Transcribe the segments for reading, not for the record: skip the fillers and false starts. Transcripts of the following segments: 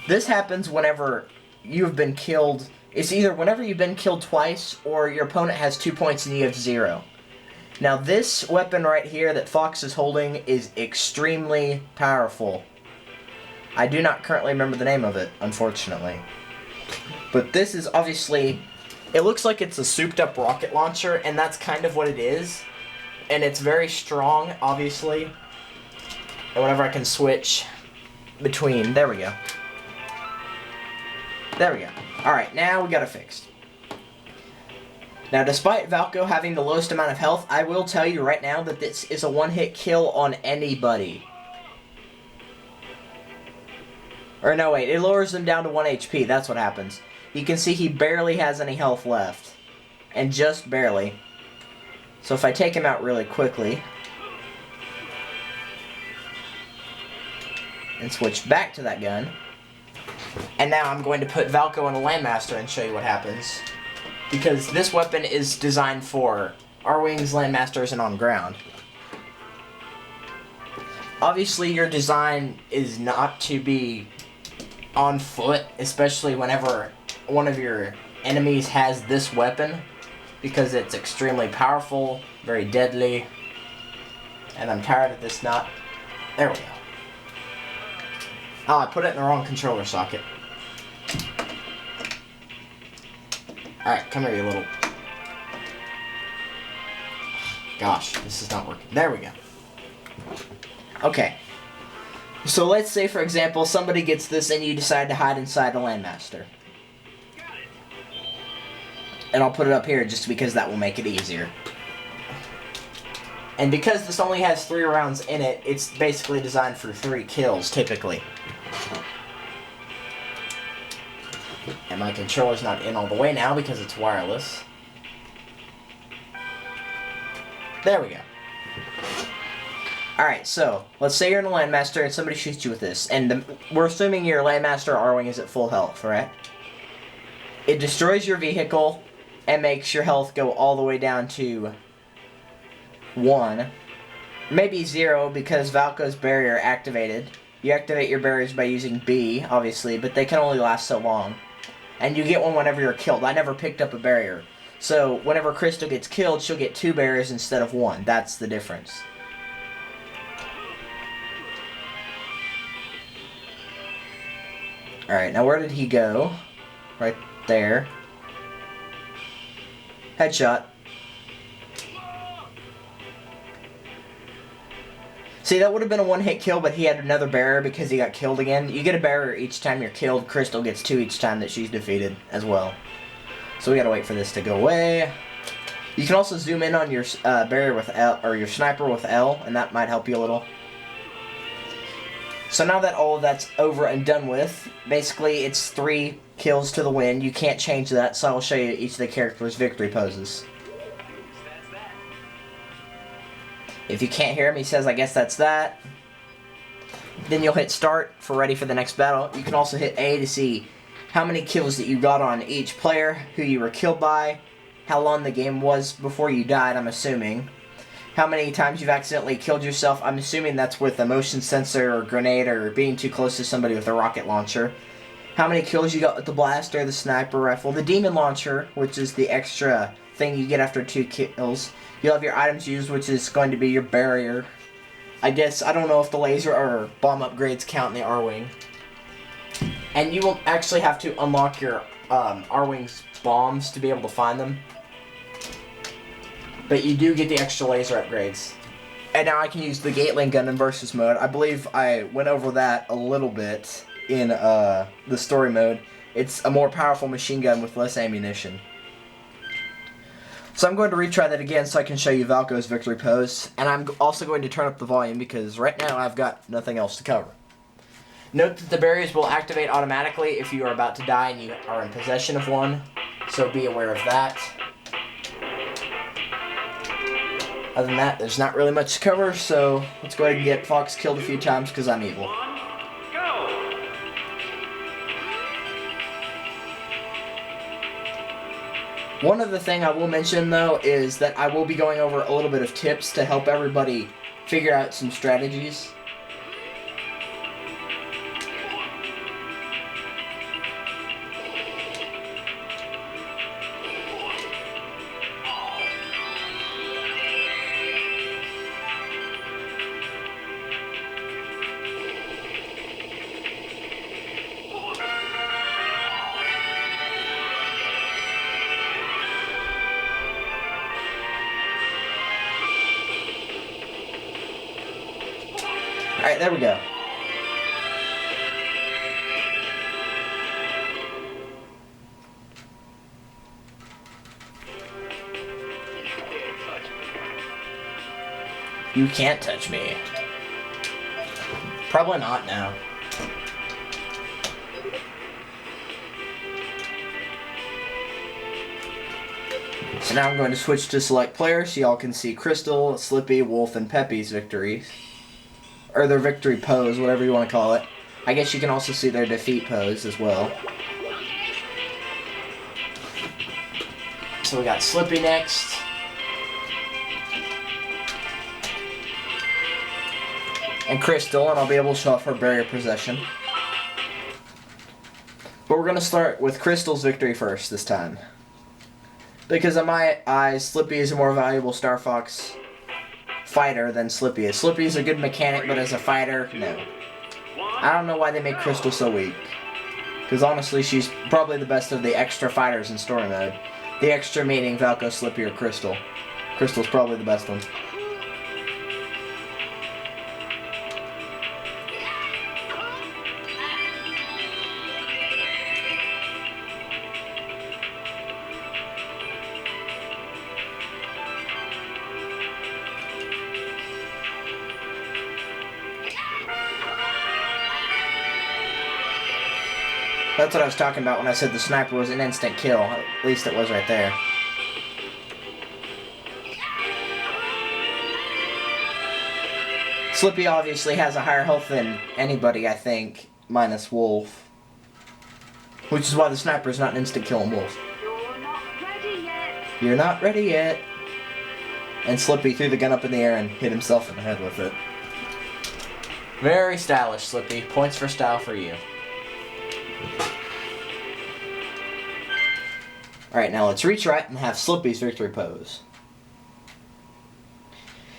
This happens whenever you've been killed. It's either whenever you've been killed twice or your opponent has 2 points and you have 0. Now this weapon right here that Fox is holding is extremely powerful. I do not currently remember the name of it, unfortunately. But this is obviously, it looks like it's a souped up rocket launcher, and that's kind of what it is. And it's very strong, obviously. And whenever I can switch between, there we go. There we go. Alright, now we got it fixed. Now, despite Valko having the lowest amount of health, I will tell you right now that this is a one-hit kill on anybody. Or no, wait, it lowers them down to 1 HP, that's what happens. You can see he barely has any health left. And just barely. So if I take him out really quickly, and switch back to that gun, and now I'm going to put Valko in a Landmaster and show you what happens. Because this weapon is designed for R-Wings, Landmasters, and on ground. Obviously your design is not to be on foot, especially whenever one of your enemies has this weapon, because it's extremely powerful, very deadly, and I'm tired of this not. There we go. Oh, I put it in the wrong controller socket. Alright, come here, you little... Gosh, this is not working. There we go. Okay. So let's say, for example, somebody gets this and you decide to hide inside a Landmaster. And I'll put it up here just because that will make it easier. And because this only has 3 rounds in it, it's basically designed for 3 kills, typically. And my controller's not in all the way now because it's wireless. There we go. Alright, so, let's say you're in a Landmaster and somebody shoots you with this. And we're assuming your Landmaster R-Wing is at full health, right? It destroys your vehicle and makes your health go all the way down to 1. Maybe 0 because Valko's barrier activated. You activate your barriers by using B, obviously, but they can only last so long. And you get one whenever you're killed. I never picked up a barrier. So, whenever Crystal gets killed, she'll get 2 barriers instead of 1. That's the difference. Alright, now where did he go? Right there. Headshot. See, that would have been a one-hit kill, but he had another barrier because he got killed again. You get a barrier each time you're killed. Crystal gets 2 each time that she's defeated as well. So we gotta wait for this to go away. You can also zoom in on your barrier with L, or your sniper with L, and that might help you a little. So now that all of that's over and done with, basically it's 3 kills to the win. You can't change that, so I will show you each of the characters' victory poses. If you can't hear him, he says, I guess that's that. Then you'll hit start for ready for the next battle. You can also hit A to see how many kills that you got on each player, who you were killed by, how long the game was before you died, I'm assuming. How many times you've accidentally killed yourself, I'm assuming that's with a motion sensor or grenade or being too close to somebody with a rocket launcher. How many kills you got with the blaster, the sniper rifle, the demon launcher, which is the extra thing you get after 2 kills. You'll have your items used, which is going to be your barrier. I guess, I don't know if the laser or bomb upgrades count in the R-Wing. And you will actually have to unlock your R-Wing's bombs to be able to find them. But you do get the extra laser upgrades. And now I can use the Gatling gun in versus mode. I believe I went over that a little bit in the story mode. It's a more powerful machine gun with less ammunition. So I'm going to retry that again so I can show you Valko's victory pose. And I'm also going to turn up the volume because right now I've got nothing else to cover. Note that the barriers will activate automatically if you are about to die and you are in possession of one. So be aware of that. Other than that, there's not really much to cover, so let's go ahead and get Fox killed a few times because I'm evil. One other thing I will mention, though, is that I will be going over a little bit of tips to help everybody figure out some strategies. Alright, there we go. You can't touch me. Probably not now. So now I'm going to switch to select player so y'all can see Crystal, Slippy, Wolf, and Peppy's victories. Or their victory pose, whatever you want to call it. I guess you can also see their defeat pose as well. So we got Slippy next. And Crystal, and I'll be able to show off her barrier possession. But we're going to start with Crystal's victory first this time. Because in my eyes, Slippy is a more valuable Star Fox fighter than Slippy is. Slippy is a good mechanic, but as a fighter, no. I don't know why they made Crystal so weak. Because honestly, she's probably the best of the extra fighters in story mode. The extra meaning Falco, Slippy, or Crystal. Crystal's probably the best one. That's what I was talking about when I said the sniper was an instant kill. At least it was right there. Slippy obviously has a higher health than anybody, I think, minus Wolf. Which is why the sniper is not an instant kill on Wolf. You're not ready yet. You're not ready yet. And Slippy threw the gun up in the air and hit himself in the head with it. Very stylish, Slippy. Points for style for you. Alright, now let's reach right and have Slippy's victory pose.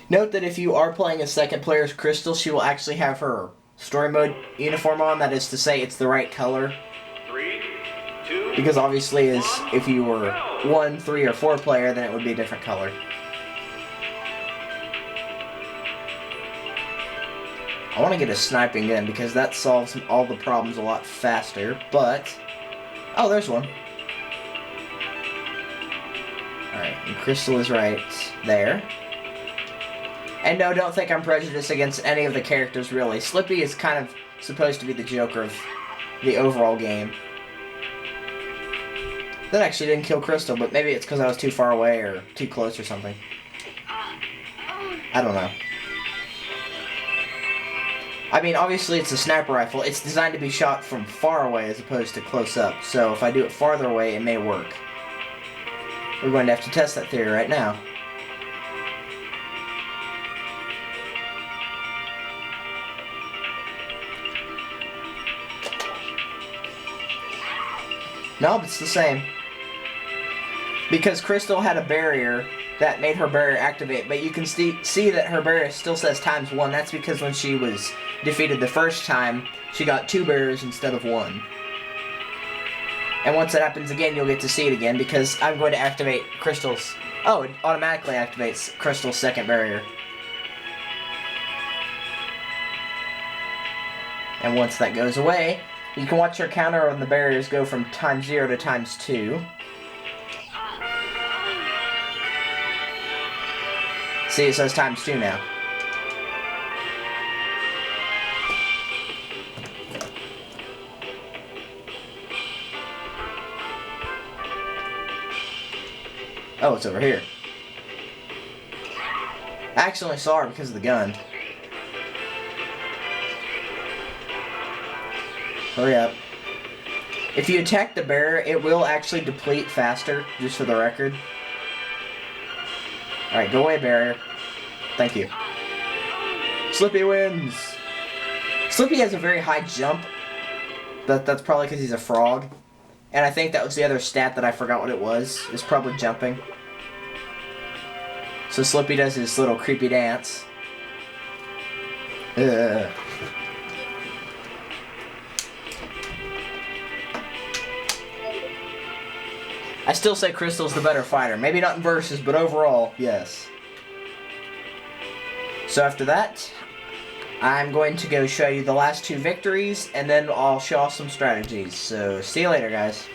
Note that if you are playing a second player's Crystal, she will actually have her story mode uniform on. That is to say, it's the right color. 3, 2, because obviously, if you were 1, 3, or 4 player, then it would be a different color. I want to get a sniping gun because that solves all the problems a lot faster, but... Oh, there's one. Alright, and Crystal is right there. And no, don't think I'm prejudiced against any of the characters, really. Slippy is kind of supposed to be the Joker of the overall game. That actually didn't kill Crystal, but maybe it's because I was too far away or too close or something. I don't know. I mean, obviously it's a sniper rifle. It's designed to be shot from far away as opposed to close up. So if I do it farther away, it may work. We're going to have to test that theory right now. Nope, it's the same. Because Crystal had a barrier that made her barrier activate, but you can see that her barrier still says ×1. That's because when she was defeated the first time, she got 2 barriers instead of 1. And once that happens again, you'll get to see it again, because I'm going to activate Crystal's... Oh, it automatically activates Crystal's second barrier. And once that goes away, you can watch your counter on the barriers go from ×0 to ×2. See, it says ×2 now. Oh, it's over here. I accidentally saw her because of the gun. Hurry up. If you attack the barrier, it will actually deplete faster, just for the record. Alright, go away, barrier. Thank you. Slippy wins! Slippy has a very high jump. That's probably because he's a frog. And I think that was the other stat that I forgot what it was. It's probably jumping. So Slippy does his little creepy dance. Ugh. I still say Crystal's the better fighter. Maybe not in versus, but overall, yes. So after that, I'm going to go show you the last 2 victories, and then I'll show off some strategies. So, see you later, guys.